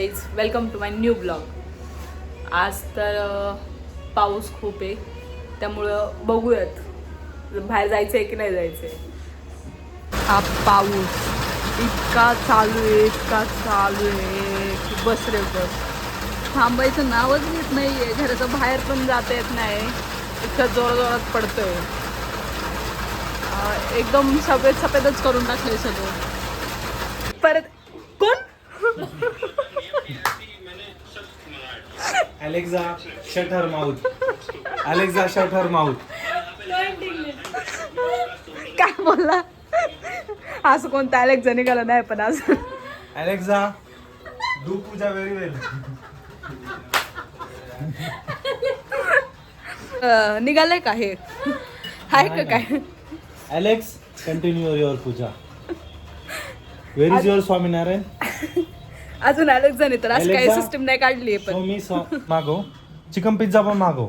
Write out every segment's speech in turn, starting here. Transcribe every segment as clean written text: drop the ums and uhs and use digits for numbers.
Guys, welcome to my new blog. आज तर पाऊस खूप आहे, त्यामुळं बघूयात बाहेर जायचं आहे की नाही जायचं आहे. हा पाऊस इतका चालू आहे की बस रे बस. थांबायचं नावच घेत नाही आहे. घराच्या बाहेर पण जाता येत नाही, इतका जोरात पडतोय. एकदम सफेदच करून टाकलंय सगळं. परत कोण? Alexa, shut her mouth. Alexa, shut her mouth. काय बोलला? असं कोणता अलेक्झा निघाला नाही, पण असं Alexa, do puja very well. निघालंय का हे? हाय का काय? Alex, continue your puja. Where is your Swaminarayan? अजून अलेक्झाने तर असं काही Alexa, सिस्टम नाही काढली आहे. show पण me मागव. चिकन पिझ्झा पण मागव.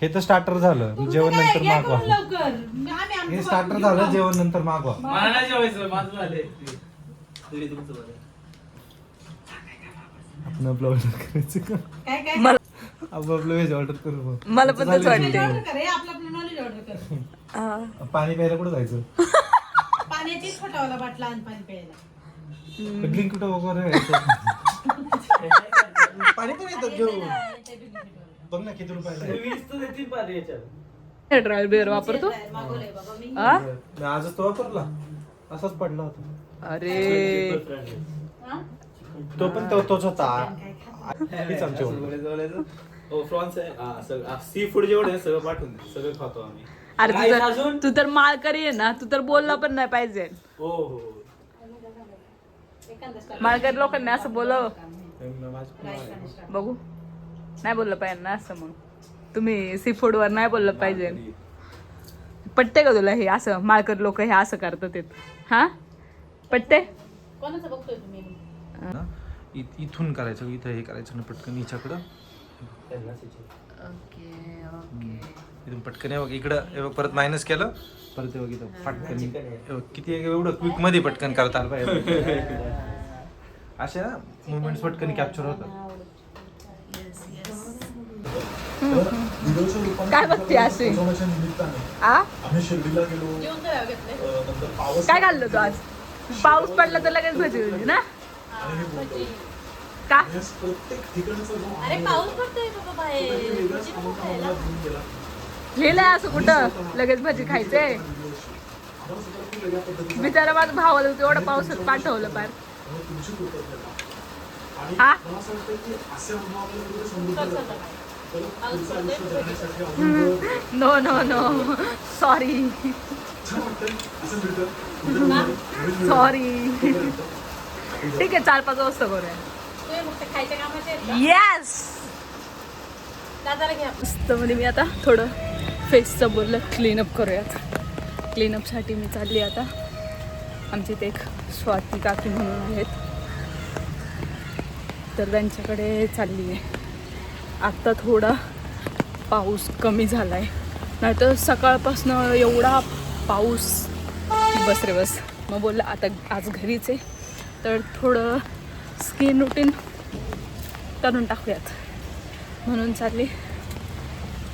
हे तर स्टार्टर झालं, जेवण नंतर मागवा. हे स्टार्टर झालं, जेवण नंतर मागवा. मला नाही जेवायचं, माझं झालंय. तरी तुमचं बरं. आपण आपलं ऑर्डर करायचं का? मला आपलं व्हेज ऑर्डर करू. मला पण तेच वाटते. पाणी प्यायला कुठं जायचं? पाण्याचीच फटावाला बाटला आणि पाणी प्यायला. ड्रिंक कुठं वगैरे पाणी पण येतात घेऊन. बघ ना किती रुपयाला आहे. 20 तर देतील पाणी याच्यात. ड्राय बिअर वापरतो. मागवलंय बाबा मी. आ? मी आजच तो वापरला, असाच पडला होता. अरे हा? तो पण तोच होता. हीच आमची ओळख. प्रॉन्स आहे. हा, सगळं सी फूड जेवढं आहे सगळं पाठवून दे. सगळं खातो आम्ही. अरे काय तू अजून? तर माळकरी आहे ना, तू तर बोलला पण नाही पाहिजे. हो हो. माळकरी लोकांनी असं बोलव बघू, नाही बोललं पाहिजे ना असं. मग तुम्ही सी फूड वर नाही बोललं पाहिजे. पटते का तुला हे असं? माळकरी लोक हे असं करतात ते. हा पटते? कोणाचं बघतोय तुम्ही? इथून करायचं, इथं हे करायचं ना पटकन हिच्याकडं. ओके इथून पटकन हे बघ इकडं, हे बघ परत मायनस केलं, परत हे बघ इथं पटकन हे बघ, किती एवढं क्विक मध्ये पटकन करता आलं पाहिजे. अशा मुवमेंट्स पटकन कॅप्चर होतात. काय बघते अशी? आ जेवण करावं घेतलंय. काय खाल्लं तू आज? पाऊस पडला तर लगेच भजी होती ना? भजी. का? अरे पाऊस पडतोय बाबा बाहेर. भजी नको खायला. लिहिलंय असं कुठं लगेच भजी खायचे? बिचारा माझा भावाला एवढं पावसात पाठवलं पार. हा पाऊस पडतोय. नो नो नो सॉरी ठीक आहे, 4-5 वाजता करूया. तुम्ही फक्त खायच्या कामाचे आहेत का? येस. दादाला घ्या. म्हणजे मी आता थोडं फेसचं बोललं क्लीनअप करूयात. क्लीनअपसाठी मी चालली आता. आमची इथे एक स्वाती काकी म्हणून आहेत, तर त्यांच्याकडे चालली आहे. आत्ता थोडा पाऊस कमी झाला आहे, नाही तर सकाळपासून एवढा पाऊस की बस रे बस. मग बोललं आता आज घरीच आहे, तर थोडं स्किन रुटीन करून टाकूयात म्हणून चालली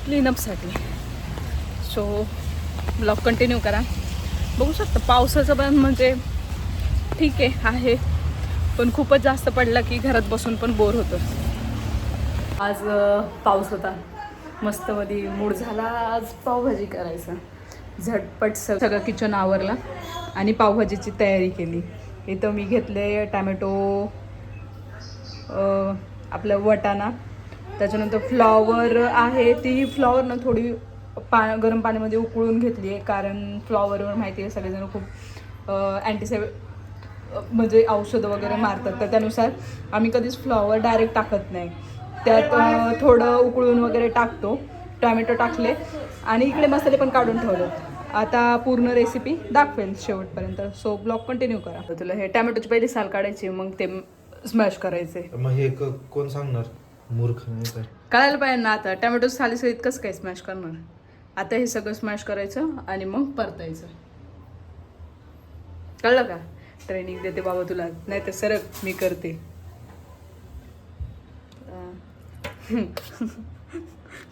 क्लीनअपसाठी. सो ब्लॉग कंटिन्यू करा. बघू शकता पावसाचं पण म्हणजे ठीक आहे, पण खूपच जास्त पडला की घरात बसून पण बोर होतं. आज पाऊस होता, मस्त मध्ये मूड झाला आज पावभाजी करायचं. झटपट सगळं किचन आवरला आणि पावभाजीची तयारी केली. इथं मी घेतले टॅमॅटो, आपलं वटाणा, त्याच्यानंतर फ्लॉवर आहे. ती फ्लॉवरनं थोडी गरम पाण्यामध्ये उकळून घेतली आहे, कारण फ्लॉवरवर माहिती आहे सगळेजण खूप म्हणजे औषधं वगैरे मारतात, तर त्यानुसार आम्ही कधीच फ्लॉवर डायरेक्ट टाकत नाही. त्यात थोडं उकळून वगैरे टाकतो. टोमॅटो टाकले आणि इकडे मसाले पण काढून ठेवले. आता पूर्ण रेसिपी दाखवेल शेवटपर्यंत, सो ब्लॉग कंटिन्यू करा. तुला हे टोमॅटोची पहिली साल काढायची, मग ते स्मॅश करायचे. मग हे कोण सांगणार? मूर्ख नाही तर कळायला पाहिजे ना. आता टोमॅटो सालीसहित कसं काय स्मॅश करणार? आता हे सगळं स्मॅश करायचं आणि मग परतायचं. कळलं का? ट्रेनिंग देते बाबा तुला, नाही तर सरक मी करते.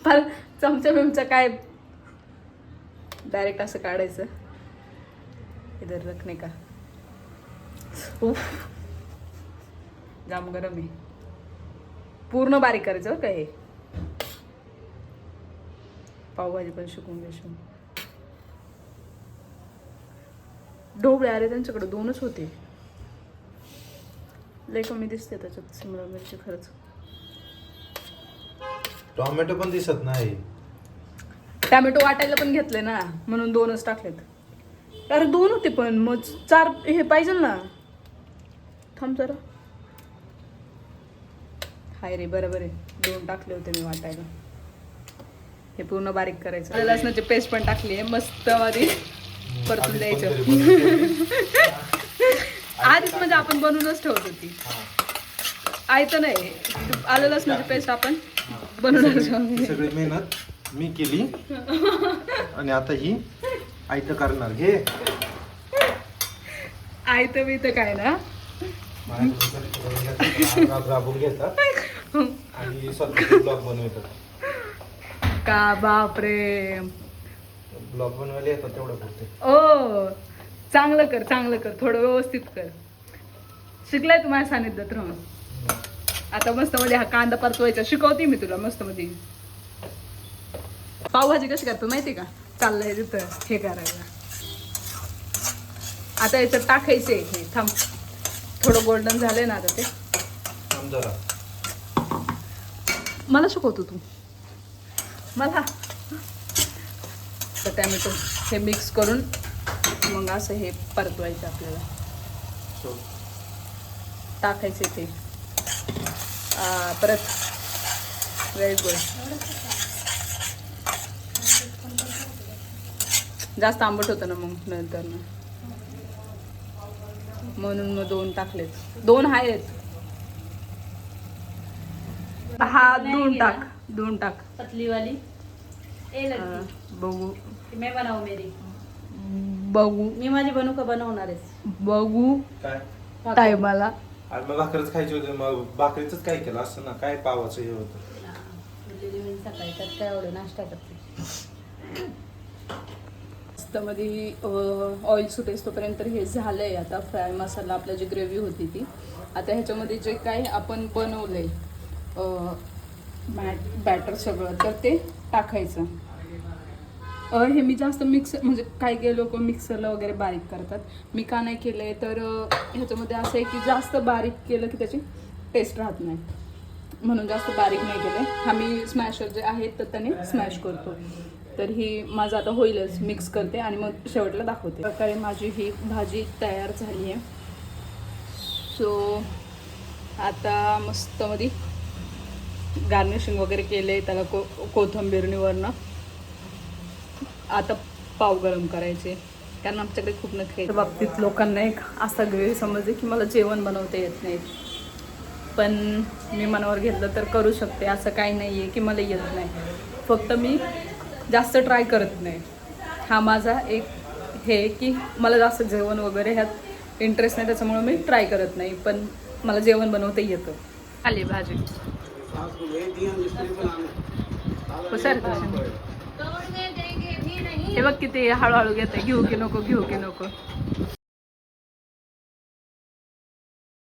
पण चमचा बिमचा काय डायरेक्ट असं काढायचं. इधर रखने का. उफ, जाम गरम आहे. पूर्ण बारीक करायचं बरं का हे. पावभाजी पण शिकून घेशील. ढोबळे अरे त्यांच्याकडे 2च होते. लय कमी दिसते त्याच्यात शिमला मिरची खरंच. टोमॅटो पण दिसत नाही. टॅमॅटो वाटायला पण घेतले ना म्हणून 2च टाकलेत. अरे 2 होते पण मग 4 हे पाहिजे ना. थांब जरा. हाय रे बरोबर आहे 2 टाकले होते मी वाटायला. हे पूर्ण बारीक करायचं. लसणाची पेस्ट पण टाकली आहे मस्त मध्ये परतून द्यायचं. आधीच म्हणजे आपण बनवूनच ठेवत होती. आयतं नाही आलं लसणाची पेस्ट आपण बनवूनच सगळी मेहनत मी केली आणि आता ही आयतं करणार. घे आयतं बी तर काय ना राबून घेतात आणि स्वतः ब्लॉग बनवतात. का बापरे. ब्लॉग बनवायला येतात तेवढं करते. ओ चांगलं कर थोडं व्यवस्थित कर. शिकलाय तू माझ्या सानिध्यात राहून. आता मस्त मध्ये हा कांदा परतवायचा शिकवते मी तुला मस्त मध्ये. पावभाजी कशी करतो माहिती का. चाललंय तिथं हे करायला. आता याच्यात टाकायचे हे. थांब थोडं गोल्डन झालंय ना आता ते. थांब जरा. मला शिकवतो तू मला. तर टॅमॅटो हे मिक्स करून मग असं हे परतवायचं आपल्याला. टाकायचे ते परत. Very good. जास्त आंबट होतं ना मग नंतर ना म्हणून मग 2 टाकलेत. 2 आहेत. हा 2 टाक. पतली वाली ए लड़की बघू मैं बनाऊ मेरी. बघू मी माझी बनू का बनवणार आहेस. बघू काय टायमाला. आणि मग भाकरच खायची होती. मग भाकरीच काय केलं असं ना. काय पावाचं हे होतं. मी सकाळी त्यात काय एवढं नाश्ता करते. मध्ये ऑइल सुटेस तोपर्यंत हे झालंय. आता फ्राय मसाला आपला जी ग्रेव्ही होती ती. आता ह्याच्यामध्ये जे काय आपण बनवलंय बॅटर सगळं तर ते टाकायचं. हे मी जास्त मिक्स म्हणजे काही लोक मिक्सरला वगैरे बारीक करतात. मी का नाही केलंय तर ह्याच्यामध्ये असं आहे की जास्त बारीक केलं की त्याची टेस्ट राहत नाही म्हणून जास्त बारीक नाही केलंय. हा मी स्मॅशर जे आहेत तर त्याने स्मॅश करतो. तर ही माझं आता होईलच. मिक्स करते आणि मग शेवटला दाखवते. प्रकारे माझी ही भाजी तयार झाली आहे. सो आता मस्त मध्ये गार्निशिंग वगैरे केले त्याला कोथिंबीरवरनं. आता पाव गरम करायचे कारण आमच्याकडे खूप नखरे. बाबतीत लोकांना एक असा गैरसमज आहे की मला जेवण बनवता येत नाही. पण मी मनावर घेतलं तर करू शकते. असं काही नाही आहे की मला येत नाही. फक्त मी जास्त ट्राय करत नाही. हा माझा एक हे की मला जास्त जेवण वगैरे ह्यात इंटरेस्ट नाही त्याच्यामुळे मी ट्राय करत नाही. पण मला जेवण बनवता येतं. आली भाजी हे बघ किती हळूहळू घेते. घेऊ की नको.